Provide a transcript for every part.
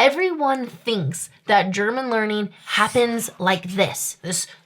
Everyone thinks that German learning happens like this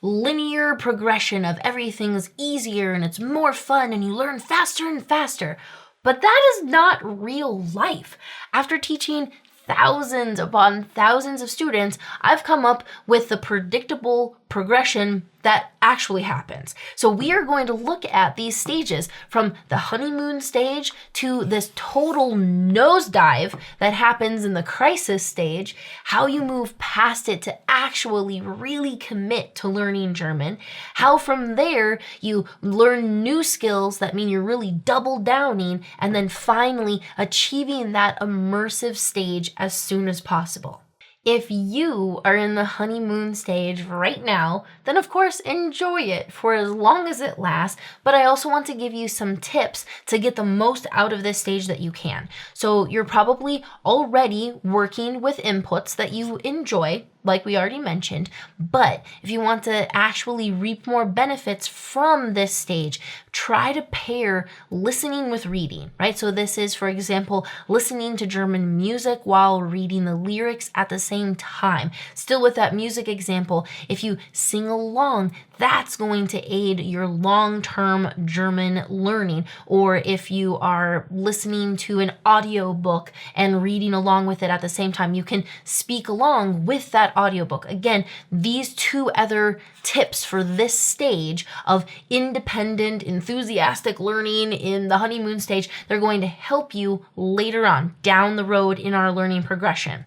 linear progression of everything's easier and it's more fun and you learn faster and faster. But that is not real life. After teaching thousands upon thousands of students, I've come up with the predictable progression that actually happens. So we are going to look at these stages from the honeymoon stage to this total nosedive that happens in the crisis stage, how you move past it to actually really commit to learning German, how from there you learn new skills that mean you're really double downing, and then finally achieving that immersive stage as soon as possible. If you are in the honeymoon stage right now, then of course enjoy it for as long as it lasts, but I also want to give you some tips to get the most out of this stage that you can. So you're probably already working with inputs that you enjoy, like we already mentioned, but if you want to actually reap more benefits from this stage, try to pair listening with reading, right? So this is, for example, listening to German music while reading the lyrics at the same time. Still with that music example, if you sing along, that's going to aid your long-term German learning. Or if you are listening to an audiobook and reading along with it at the same time, you can speak along with that audiobook. Again, these two other tips for this stage of independent, enthusiastic learning in the honeymoon stage, they're going to help you later on down the road in our learning progression.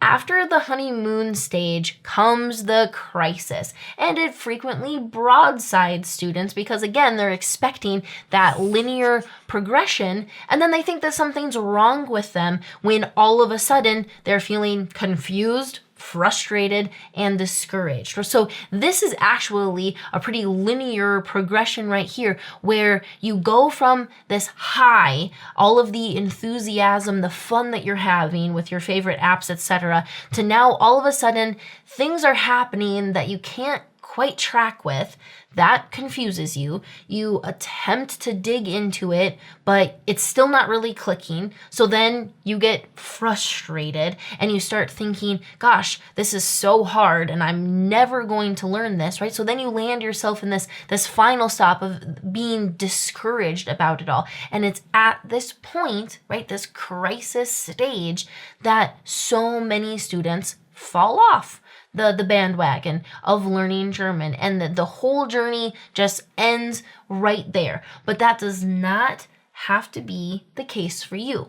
After the honeymoon stage comes the crisis, and it frequently broadsides students because, again, they're expecting that linear progression, and then they think that something's wrong with them when all of a sudden they're feeling confused, frustrated, and discouraged. So this is actually a pretty linear progression right here, where you go from this high, all of the enthusiasm, the fun that you're having with your favorite apps, etc., to now all of a sudden things are happening that you can't quite track with. That confuses you. You attempt to dig into it, but it's still not really clicking. So then you get frustrated and you start thinking, gosh, this is so hard and I'm never going to learn this, right? So then you land yourself in this final stop of being discouraged about it all. And it's at this point, right, this crisis stage, that so many students fall off the bandwagon of learning German, and the whole journey just ends right there. But that does not have to be the case for you.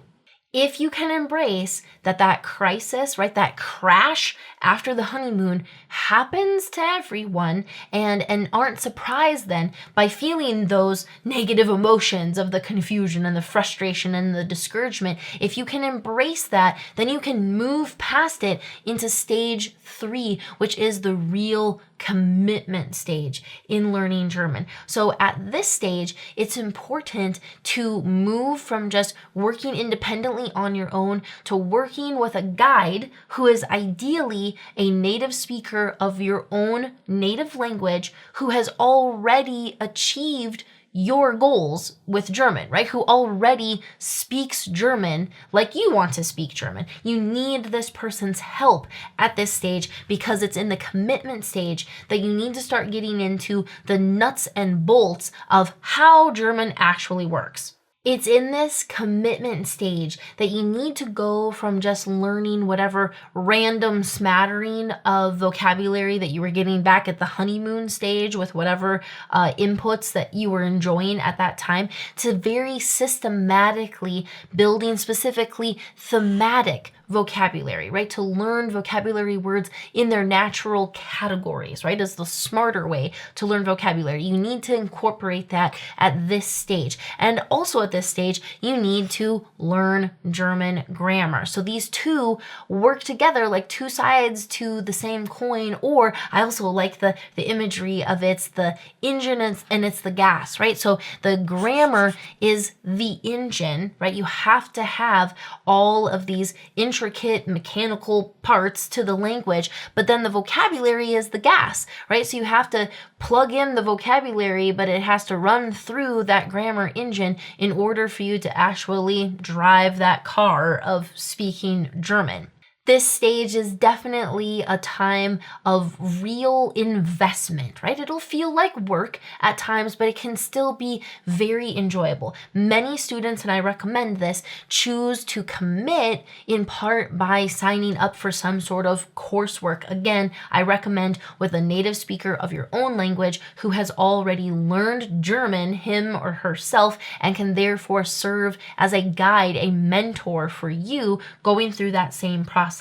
If you can embrace that crisis, right, that crash after the honeymoon happens to everyone, and aren't surprised then by feeling those negative emotions of the confusion and the frustration and the discouragement, if you can embrace that, then you can move past it into stage 3, which is the real commitment stage in learning German. So at this stage, it's important to move from just working independently on your own to working with a guide who is ideally a native speaker of your own native language, who has already achieved your goals with German, right? Who already speaks German like you want to speak German. You need this person's help at this stage because it's in the commitment stage that you need to start getting into the nuts and bolts of how German actually works. It's in this commitment stage that you need to go from just learning whatever random smattering of vocabulary that you were getting back at the honeymoon stage with whatever inputs that you were enjoying at that time, to very systematically building specifically thematic vocabulary, right? To learn vocabulary words in their natural categories, right? Is the smarter way to learn vocabulary. You need to incorporate that at this stage. And also at this stage, you need to learn German grammar. So these two work together like two sides to the same coin, or I also like the imagery of it's the engine and it's the gas, right? So the grammar is the engine, right? You have to have all of these intricate intricate mechanical parts to the language, but then the vocabulary is the gas, right? So you have to plug in the vocabulary, but it has to run through that grammar engine in order for you to actually drive that car of speaking German. This stage is definitely a time of real investment, right? It'll feel like work at times, but it can still be very enjoyable. Many students, and I recommend this, choose to commit in part by signing up for some sort of coursework. Again, I recommend with a native speaker of your own language who has already learned German, him or herself, and can therefore serve as a guide, a mentor for you going through that same process.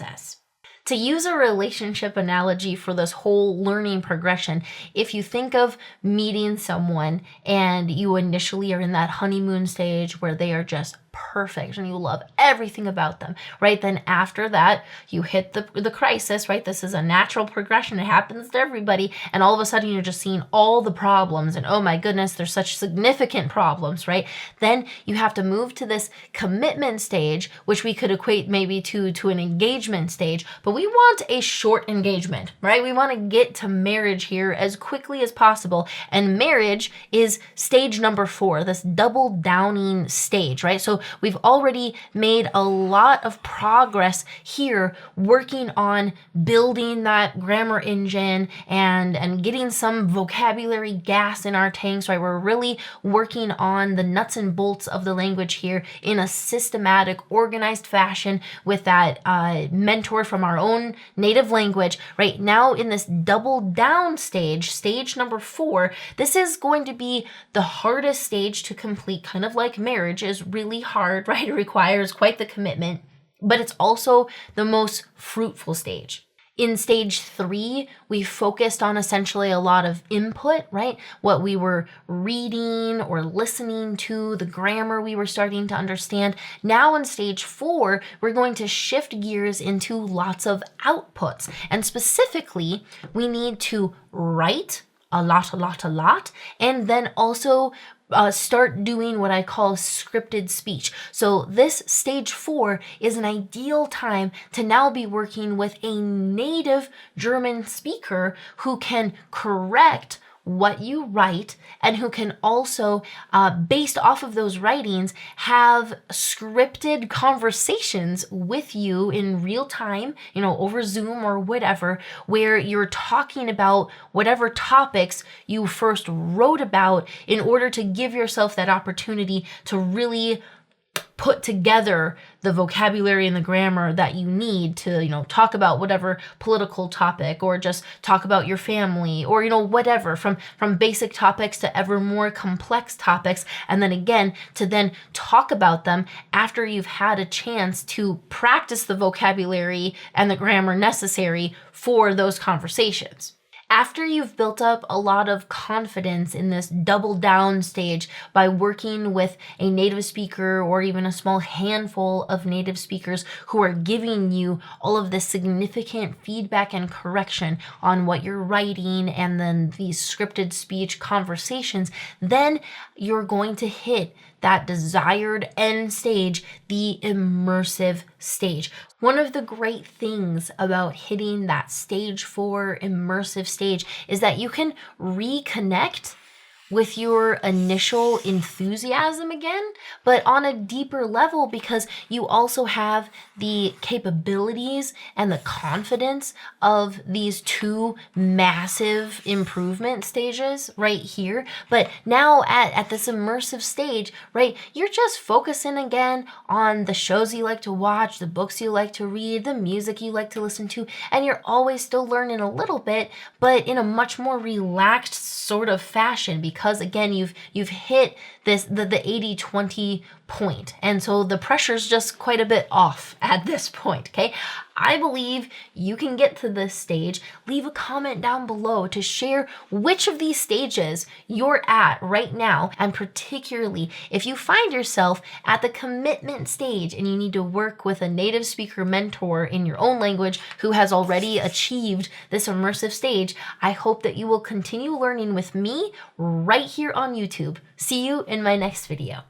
To use a relationship analogy for this whole learning progression, if you think of meeting someone and you initially are in that honeymoon stage where they are just perfect and you love everything about them, right? Then after that, you hit the crisis, right? This is a natural progression. It happens to everybody. And all of a sudden you're just seeing all the problems and oh my goodness, there's such significant problems, right? Then you have to move to this commitment stage, which we could equate maybe to an engagement stage, but we want a short engagement, right? We want to get to marriage here as quickly as possible. And marriage is stage number 4, this double downing stage, right? So we've already made a lot of progress here working on building that grammar engine and getting some vocabulary gas in our tanks, right? We're really working on the nuts and bolts of the language here in a systematic, organized fashion with that mentor from our own native language. Right now in this double down stage, stage number 4, this is going to be the hardest stage to complete, kind of like marriage is really hard, right? It requires quite the commitment, but it's also the most fruitful stage. In stage 3, we focused on essentially a lot of input, right? What we were reading or listening to, the grammar we were starting to understand. Now in stage 4, we're going to shift gears into lots of outputs. And specifically, we need to write a lot, and then also start doing what I call scripted speech. So this stage 4 is an ideal time to now be working with a native German speaker who can correct what you write and who can also, based off of those writings, have scripted conversations with you in real time, over Zoom or whatever, where you're talking about whatever topics you first wrote about in order to give yourself that opportunity to really put together the vocabulary and the grammar that you need to, talk about whatever political topic or just talk about your family or, whatever, from basic topics to ever more complex topics. And then again, to then talk about them after you've had a chance to practice the vocabulary and the grammar necessary for those conversations. After you've built up a lot of confidence in this double down stage by working with a native speaker or even a small handful of native speakers who are giving you all of this significant feedback and correction on what you're writing and then these scripted speech conversations, then you're going to hit that desired end stage, the immersive stage. One of the great things about hitting that stage 4 immersive stage is that you can reconnect with your initial enthusiasm again, but on a deeper level because you also have the capabilities and the confidence of these 2 massive improvement stages right here. But now at this immersive stage, right, you're just focusing again on the shows you like to watch, the books you like to read, the music you like to listen to, and you're always still learning a little bit, but in a much more relaxed sort of fashion because again, you've hit the 80-20 point. And so the pressure's just quite a bit off at this point, okay? I believe you can get to this stage. Leave a comment down below to share which of these stages you're at right now. And particularly if you find yourself at the commitment stage and you need to work with a native speaker mentor in your own language who has already achieved this immersive stage, I hope that you will continue learning with me right here on YouTube. See you in my next video.